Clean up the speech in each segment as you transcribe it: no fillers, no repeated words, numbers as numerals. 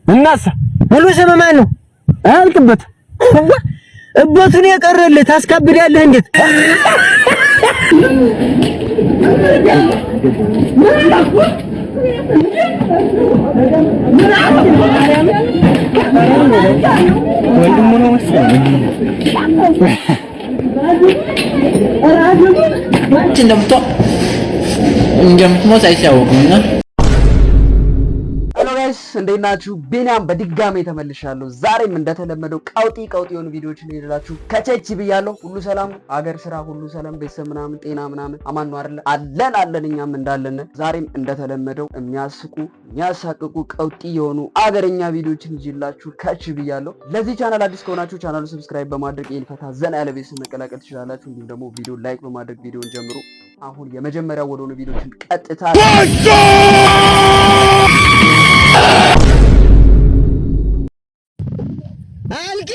እናሳ ሙሉ ስም ማን ነው? አያልቅበት እበቱን የቀረልህ ታስካብዳለህ እንዴት? ወንድሙ ነው መሰለኝ እንደምትሞት አይታወቅምና እንዴት ናችሁ? ቢኒያም በድጋሜ ተመልሻለሁ። ዛሬም እንደተለመደው ቀውጢ የሆኑ ቪዲዮዎችን ይዤላችሁ ከቸች ብያለሁ። ሁሉ ሰላም፣ አገር ስራ ሁሉ ሰላም፣ ቤተሰብ ምናምን ጤና ምናምን አማን ነው አይደለ? አለን እኛም እንዳለን። ዛሬም እንደተለመደው የሚያስቁ የሚያሳቅቁ ቀውጢ የሆኑ አገረኛ ቪዲዮዎችን ይዤላችሁ ከች ብያለሁ። ለዚህ ቻናል አዲስ ከሆናችሁ ቻናሉ ሰብስክራይብ በማድረግ ይሄን ፈታ ዘና ያለ ቤተሰብ መቀላቀል ትችላላችሁ። እንዲሁም ደግሞ ቪዲዮ ላይክ በማድረግ ቪዲዮን ጀምሩ። አሁን የመጀመሪያው ወደ ሆነ ቪዲዮችን ቀጥታ አልቄ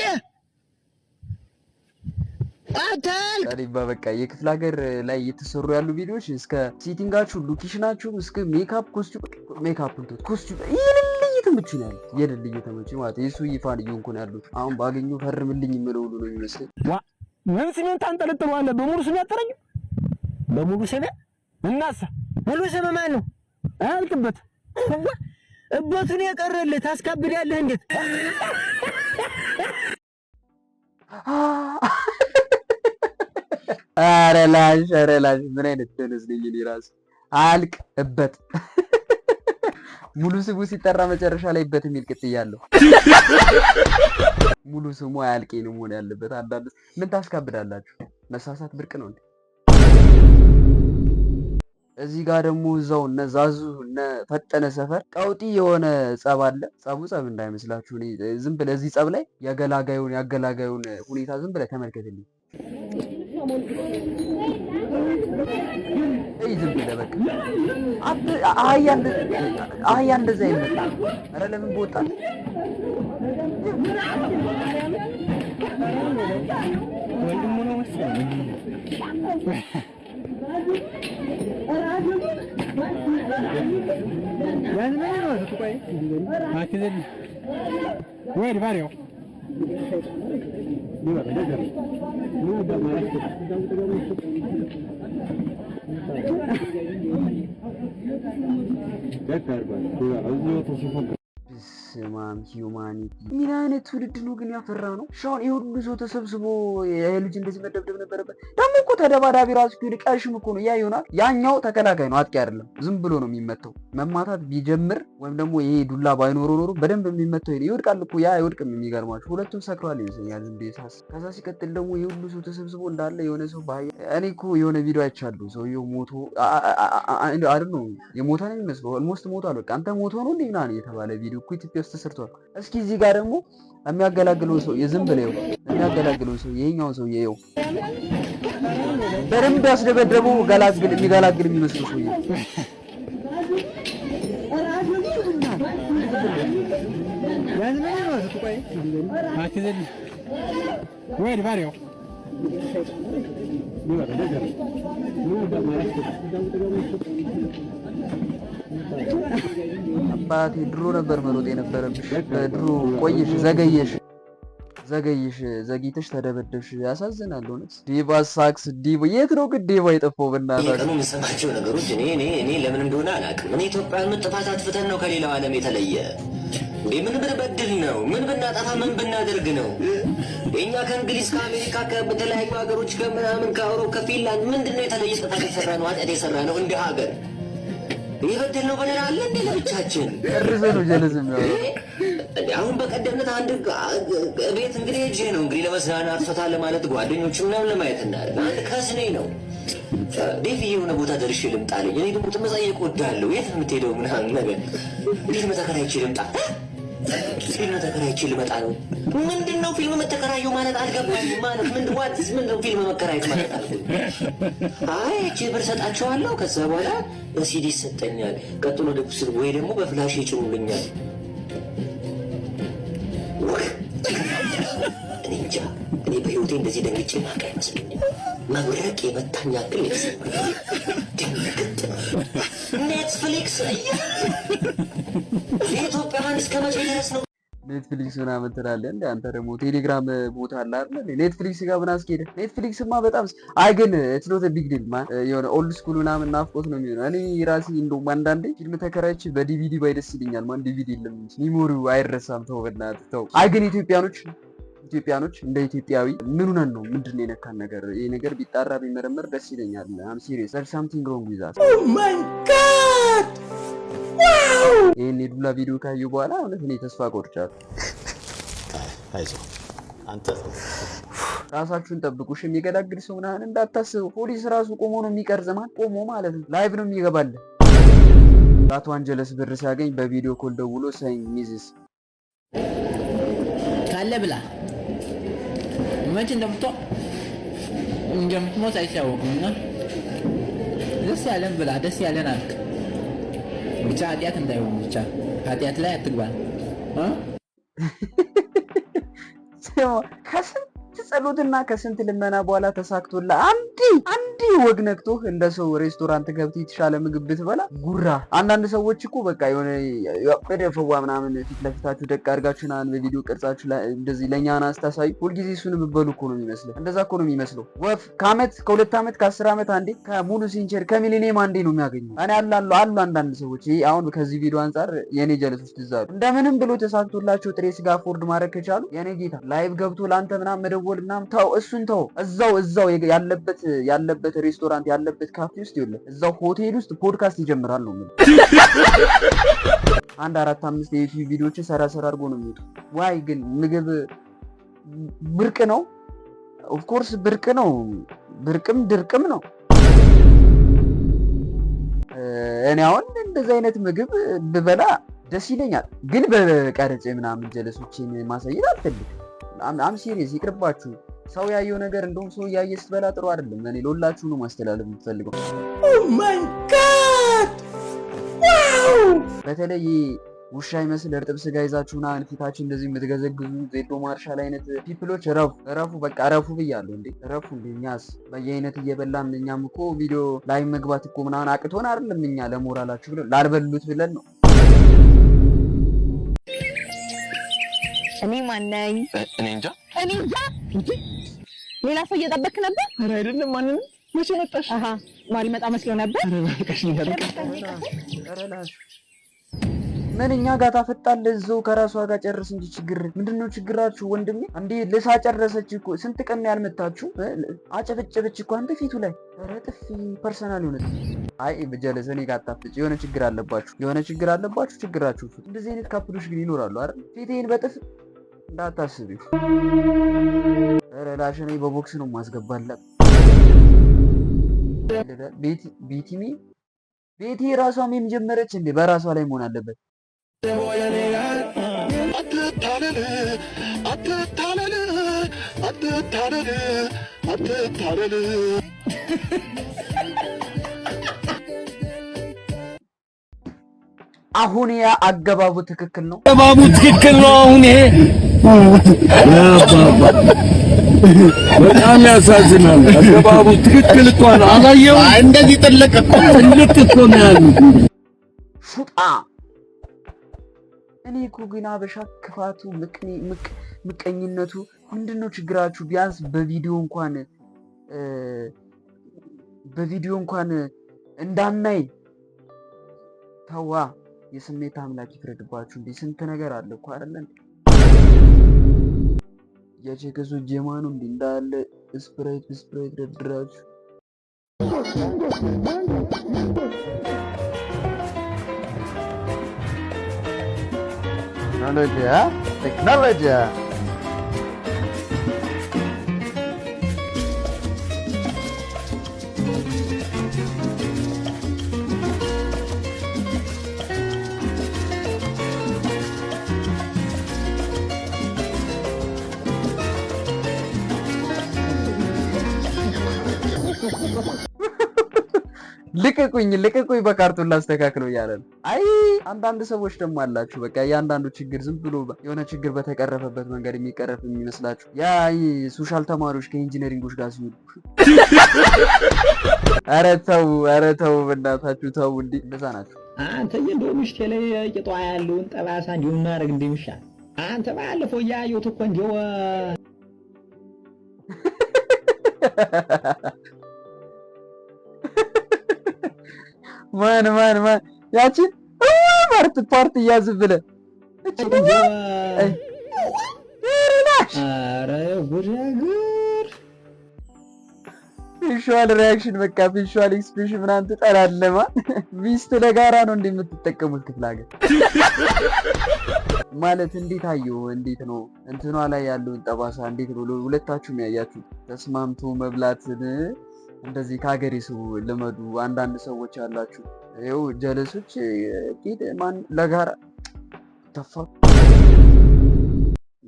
አታል ታዲያ በቃ የክፍለ ሀገር ላይ እየተሰሩ ያሉ ቪዲዮዎች እስከ ሴቲንጋችሁ ሎኬሽናችሁ እስከ ሜካፕ ኮስቹም እየተመቹ ነው ያሉት። እየተመቹ ማለት የሱ ይፋን እየሆንኩ ነው ያሉት። አሁን ባገኘው ፈርምልኝ የምለው ሁሉ ነው የሚመስለኝ። ምን ስሜን ታንጠለጥለዋለህ? በሙሉ ስሜ አጠረኝ። በሙሉ ስሜ እናሳ ሙሉ ስሜ ማን ነው? አያልቅበት እበቱን የቀረልህ ታስካብዳለህ እንዴት? ኧረ ላሽ ምን አይነት ደነዝ ነኝ እኔ እራሱ። አያልቅበት ሙሉ ስሙ ሲጠራ መጨረሻ ላይ በት የሚል ቅጥያ አለው። ሙሉ ስሙ አያልቄ ነው መሆን ያለበት። አንዳንድ ምን ታስካብዳላችሁ? መሳሳት ብርቅ ነው እንዴ? እዚህ ጋር ደግሞ እዛው እነ ዛዙ እነ ፈጠነ ሰፈር ቀውጢ የሆነ ጸብ አለ። ጸቡ ጸብ እንዳይመስላችሁ። እኔ ዝም ብለህ እዚህ ጸብ ላይ ያገላጋዩን ሁኔታ ዝም ብለህ ተመልከትልኝ። ዝም ብለህ በቃ አህያ እንደዛ ይመጣል። ኧረ ለምን በወጣት ወንድሙ ነው መሰለኝ ስማም ሂዩማኒቲ ምን አይነት ትውልድ ነው ግን ያፈራ ነው? ሻውን የሁሉ ሰው ተሰብስቦ የልጅ እንደዚህ መደብደብ ነበረበት። ደግሞ እኮ ተደባዳቢ ራሱ ቀሽም እኮ ነው። ያ ይሆናል። ያኛው ተከላካይ ነው፣ አጥቂ አይደለም። ዝም ብሎ ነው የሚመታው። መማታት ቢጀምር ወይም ደግሞ ይሄ ዱላ ባይኖረው ኖሮ በደንብ የሚመታው ይወድቃል እኮ። ያ አይወድቅም። የሚገርማችሁ ሁለቱም ሰክሯል ይመስለኛል ዝም ብዬ ሳስብ። ከዛ ሲቀጥል ደግሞ የሁሉ ሰው ተሰብስቦ እንዳለ የሆነ ሰው እኔ እኮ የሆነ ቪዲዮ አይቻለሁ። ሰውየው ሞቶ አይደል ነው የሞተ ነው የሚመስለው። ኦልሞስት ሞቷል። በቃ አንተ ሞቶ ነው እንዴ ምናምን የተባለ ቪዲዮ እኮ ኢትዮጵያ ውስጥ ተሰርቷል። እስኪ እዚህ ጋር ደግሞ የሚያገላግለው ሰው የዝም ብለው የሚያገላግለው ሰው ይሄኛው ሰው ይሄው በደንብ ያስደበደበው የሚገላግል የሚመስለው ሰው አባቴ ድሮ ነበር መሮጥ የነበረብሽ። ድሮ ቆይሽ፣ ዘግይተሽ ተደበደብሽ። ያሳዝናል እውነት። ዲቫ ሳክስ ዲቫ የት ነው ግን ዲቫ የጠፋው? በእናትህ የምሰማቸው ነገሮች እኔ ለምን እንደሆነ አላውቅም። እኔ ኢትዮጵያን ጥፋት አጥፍተን ነው ከሌላው ዓለም የተለየ እንዴ? ምን ብንበድል ነው? ምን ብናጠፋ ምን ብናደርግ ነው? እኛ ከእንግሊዝ ከአሜሪካ ከተለያዩ ሀገሮች ከምናምን ከአውሮፓ ከፊንላንድ ምንድነው የተለየ ጥፋት የሰራ ነው? ኃጢአት የሰራ ነው? እንደ ሀገር የበደልነው በደል አለ እንዴ? ለብቻችን እርዘ ነው ጀለዝ የሚያወራው። አሁን በቀደምነት አንድ ቤት እንግዲህ ሄጄ ነው እንግዲህ ለመዝናናት ፈታ ለማለት ጓደኞች ምናምን ለማየት እናያለን። አንድ ከስኔ ነው ዴቪ የሆነ ቦታ ደርሼ ልምጣ አለኝ። እኔ ደግሞ መጠየቅ እወዳለሁ። የት የምትሄደው ምናምን ነገር ፊልም ተከራይቼ ልምጣ፣ ፊልም ተከራይቼ ልመጣ ነው። ምንድን ነው ፊልም መተከራየው ማለት? አልገባኝም። ማለት ምንድን ነው ፊልም መከራየት ማለት? አይ እቺ ብር ሰጣቸዋለሁ፣ ከዛ በኋላ በሲዲ ይሰጠኛል፣ ቀጥሎ ወይ ደግሞ በፍላሽ ይጭኑልኛል። እኔ እንጃ፣ እኔ በህይወቴ እንደዚህ ደንግጬ ማውቅ አይመስለኝም። መብረቅ የመታኝ ያክል የተሰማኝ ኔትፍሊክስ የኢትዮጵያን እስከ መቼ ድረስ ነው? ኔትፍሊክስ ምናምን ትላለህ እንደ አንተ ደግሞ ቴሌግራም ቦታ አለ አይደል? ኔትፍሊክስ ጋር ምን አስኬደ? ኔትፍሊክስማ በጣም አይ ግን ኢትስ ኖት ቢግ ዲል ማን የሆነ ኦልድ ስኩል ምናምን ናፍቆት ነው የሚሆነው። እኔ ራሴ እንደውም አንዳንዴ ፊልም ተከራይቼ በዲቪዲ ባይደስ ይለኛል። ማን ዲቪዲ የለም እንጂ ሚሞሪው አይረሳም። ተው በእናትህ ተው። አይ ግን ኢትዮጵያኖች እንደ ኢትዮጵያዊ ምን ሆነን ነው? ምንድን ነው የነካን ነገር? ይሄ ነገር ቢጣራ ቢመረመር ደስ ይለኛል። አም ሲሪየስ there's something wrong with us. Oh my god! ዋው! ይሄን የዱላ ቪዲዮ ካየሁ በኋላ እውነት እኔ ተስፋ ቆርጫለሁ። አይዞህ አንተ ራሳችሁን ጠብቁ። እሺ የሚገላግል ሰው ምናምን እንዳታስቡ። ፖሊስ ራሱ ቆሞ ነው የሚቀርጽ። ማን ቆሞ ማለት ነው? ላይቭ ነው የሚገባል። ላቱ አንጀለስ ብር ሲያገኝ በቪዲዮ ኮል ደውሎ ሳይን ሚዝስ ካለ ብላ መቼ እንደምትሞት አይታወቅምና ደስ ያለን ብላ ደስ ያለን አልክ። ብቻ ኃጢአት እንዳይሆን ብቻ ኃጢአት ላይ አትግባ። ከስንት ጸሎትና ከስንት ልመና በኋላ ተሳክቶላ አንዲ ወግ ነክቶህ እንደ ሰው ሬስቶራንት ገብተህ የተሻለ ምግብ ብትበላ ጉራ። አንዳንድ ሰዎች እኮ በቃ የሆነ በደፈዋ ምናምን ፊት ለፊታችሁ ደቅ አድርጋችሁ ምናምን በቪዲዮ ቅርጻችሁ እንደዚህ ለእኛ አስታሳዩ ሁልጊዜ እሱን የምትበሉ እኮ ነው የሚመስለው። እንደዛ እኮ ነው የሚመስለው። ወፍ ከ2 ዓመት ከ10 ዓመት አንዴ ከሙሉ ሴንቸሪ ከሚሊኒየም አንዴ ነው የሚያገኘው። እኔ አሉ አንዳንድ ሰዎች ይሄ አሁን ከዚህ ቪዲዮ አንጻር የኔ ጀለሶች ትዛሉ እንደምንም ብሎ ተሳክቶላቸው ጥሬ ስጋ አፎርድ ማድረግ ከቻሉ የኔ ጌታ ላይቭ ገብቶ ላንተ ምናምን መደወል ምናምን ተው፣ እሱን ተው። እዛው ያለበት ሬስቶራንት ያለበት ካፌ ውስጥ ይኸውልህ እዛው ሆቴል ውስጥ ፖድካስት ይጀምራል ነው ማለት። 4-5 የዩቲዩብ ቪዲዮዎችን ሰራ አድርጎ ነው የሚወጡ። ዋይ ግን ምግብ ብርቅ ነው። ኦፍ ኮርስ ብርቅ ነው። ብርቅም ድርቅም ነው። እኔ አሁን እንደዚህ አይነት ምግብ ብበላ ደስ ይለኛል፣ ግን በቀረጽ ምናምን ጀለሶችን ማሳየት አልፈልግም። አም ሲሪየስ ይቅርባችሁ። ሰው ያየው ነገር እንደውም ሰው ያየ ስትበላ ጥሩ አይደለም። እኔ ለሁላችሁ ነው ማስተላለፍ የምፈልገው። ኦ ማይ ጋድ ዋው! በተለይ ውሻ ይመስል እርጥብ ስጋ ይዛችሁ ምናምን ፊታችሁ እንደዚህ የምትገዘግዙ ዜዶ ማርሻል አይነት ፒፕሎች ረፉ፣ በቃ ረፉ ብያለሁ። እንዴ ረፉ እንዴ! እኛስ በየአይነት እየበላን እኛም እኮ ቪዲዮ ላይ መግባት እኮ ምናምን አቅቶን አይደለም። እኛ ለሞራላችሁ ብለን ላልበሉት ብለን ነው። እኔ ማነኝ? እኔ እንጃ ሌላ ሰው እየጠበክ ነበር? ኧረ አይደለም። ማንንም መቼ መጣሽ? አሃ ማልመጣ መስሎ ነበር። ምን እኛ ጋር ታፈጣለህ? እዛው ከራሷ ጋር ጨርስ እንጂ ችግር ምንድነው? ችግራችሁ ወንድሜ እንዴ ልሳ ጨረሰች እኮ። ስንት ቀን ነው ያልመታችሁ? አጨበጨበች እኮ አንተ ፊቱ ላይ። ኧረ ጥፊ ፐርሰናል የሆነ አይ በጀለሰ እኔ ጋር አታፍጭ። የሆነ ችግር አለባችሁ። ችግራችሁ እንደዚህ አይነት ካፕሎች ግን ይኖራሉ አይደል? ፊቴን በጥፍ እንዳታስቢው። ኧረ ላሸኔ በቦክስ ነው ማስገባላት። ቤቲ ራሷ ምን ጀመረች እንዴ? በራሷ ላይ መሆን አለበት። አሁን ያ አገባቡ ትክክል ነው። አሁን ይሄ በጣም ያሳዝናል። አገባቡ ትክክል እኮ ነው። አላየው እንደዚህ ጥልቅ እኮ ነው ያሉት። ሹጣ እኔ እኮ ግን አበሻ ክፋቱ ምቀኝነቱ ምንድነው ችግራችሁ? ቢያንስ በቪዲዮ እንኳን እንዳናይ ተዋ። የስሜት አምላክ ይፍረድባችሁ። እንዴ ስንት ነገር አለ እኮ አይደል? የቼከሱ ጀማኑ እንዴ እንዳለ ስፕራይት ደድራችሁ ቴክኖሎጂ ልቀቁኝ በካርቶን ላስተካክለው እያለ ነው። አይ አንዳንድ ሰዎች ደግሞ አላችሁ በቃ እያንዳንዱ ችግር ዝም ብሎ የሆነ ችግር በተቀረፈበት መንገድ የሚቀረፍ የሚመስላችሁ ያ ሶሻል ተማሪዎች ከኢንጂነሪንጎች ጋር ሲውሉ ኧረ ተው በእናታችሁ ተው። እንደዛ ናቸው። አንተ እንደው ምሽቴ ላይ ቂጧ ያለውን ጠባሳ እንዲሁ ማድረግ እንደሚሻል አንተ ባለፈው ያየሁት እኮ እንዲሁ ማን ያችን ፓርት እያዝ ብለህ ኧረ ጉድ ነገር ፌሻል ሪያክሽን በቃ ፌሻል ኤክስፕሬሽን ምናምን ትጠላለማ። ሚስት ለጋራ ነው እንደምትጠቀሙት ክፍለ ሀገር ማለት እንዴት አየሁ? እንዴት ነው እንትኗ ላይ ያለውን ጠባሳ እንዴት ነው ሁለታችሁም ያያችሁ? ተስማምቶ መብላትን እንደዚህ ከሀገሬ ሰው ልመዱ። አንዳንድ ሰዎች ያላችሁ ይኸው ጀለሶች ማን ለጋራ ተፋ።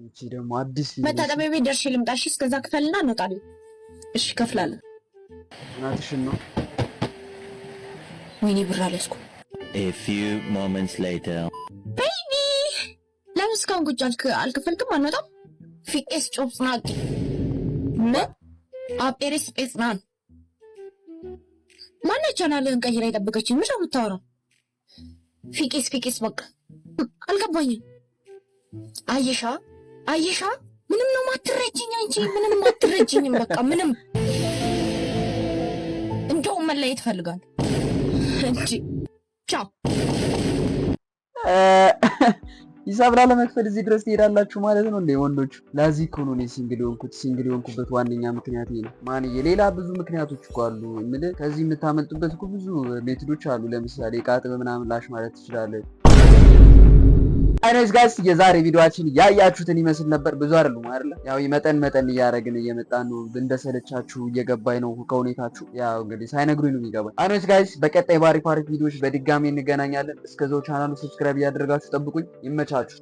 እቺ ደግሞ አዲስ መታጠቢያ ቤት ደርሼ ልምጣ። እሺ እስከዛ ክፈልና እንወጣለን። እሺ እከፍላለሁ። እናትሽን ነው። ወይኔ ብር አልያዝኩም። A few moments later. ቤቢ ለምን እስካሁን ቁጭ አልክ? አልከፈልክም? አንወጣም? ፊቄስ ጮፍናቅ ምን አጴሬስ ጴጽናን ማነው ቻናልህን ቀይራ የጠበቀችኝ? ምንድን ነው የምታወራው? ፊቄስ በቃ አልገባኝም። አየሻ ምንም ነው ማትረጅኝ አንቺ ምንም ማትረጅኝም። በቃ ምንም እንደውም መለየት እፈልጋለሁ እንጂ ቻው። ሂሳብ ላለመክፈል እዚህ ድረስ ትሄዳላችሁ ማለት ነው እንዴ ወንዶች? ለዚህ እኮ ነው እኔ ሲንግል የሆንኩበት ዋነኛ ምክንያት ነው። ማንዬ ሌላ ብዙ ምክንያቶች እኮ አሉ። የምልህ ከዚህ የምታመልጡበት እኮ ብዙ ሜቶዶች አሉ። ለምሳሌ ቃጥብ ምናምን ላሽ ማለት ትችላለህ። አይነስ ጋይስ የዛሬ ቪዲዮአችን ያያችሁትን ይመስል ነበር። ብዙ አይደለም አይደለ? ያው መጠን እያደረግን እየመጣን ነው። እንደሰለቻችሁ እየገባኝ ነው ከሁኔታችሁ። ያው እንግዲህ ሳይነግሩኝ ነው የሚገባኝ። አይነስ ጋይስ በቀጣይ ባሪፍ ቪዲዮዎች በድጋሚ እንገናኛለን። እስከዛው ቻናሉ ሰብስክራይብ እያደረጋችሁ ጠብቁኝ። ይመቻችሁ።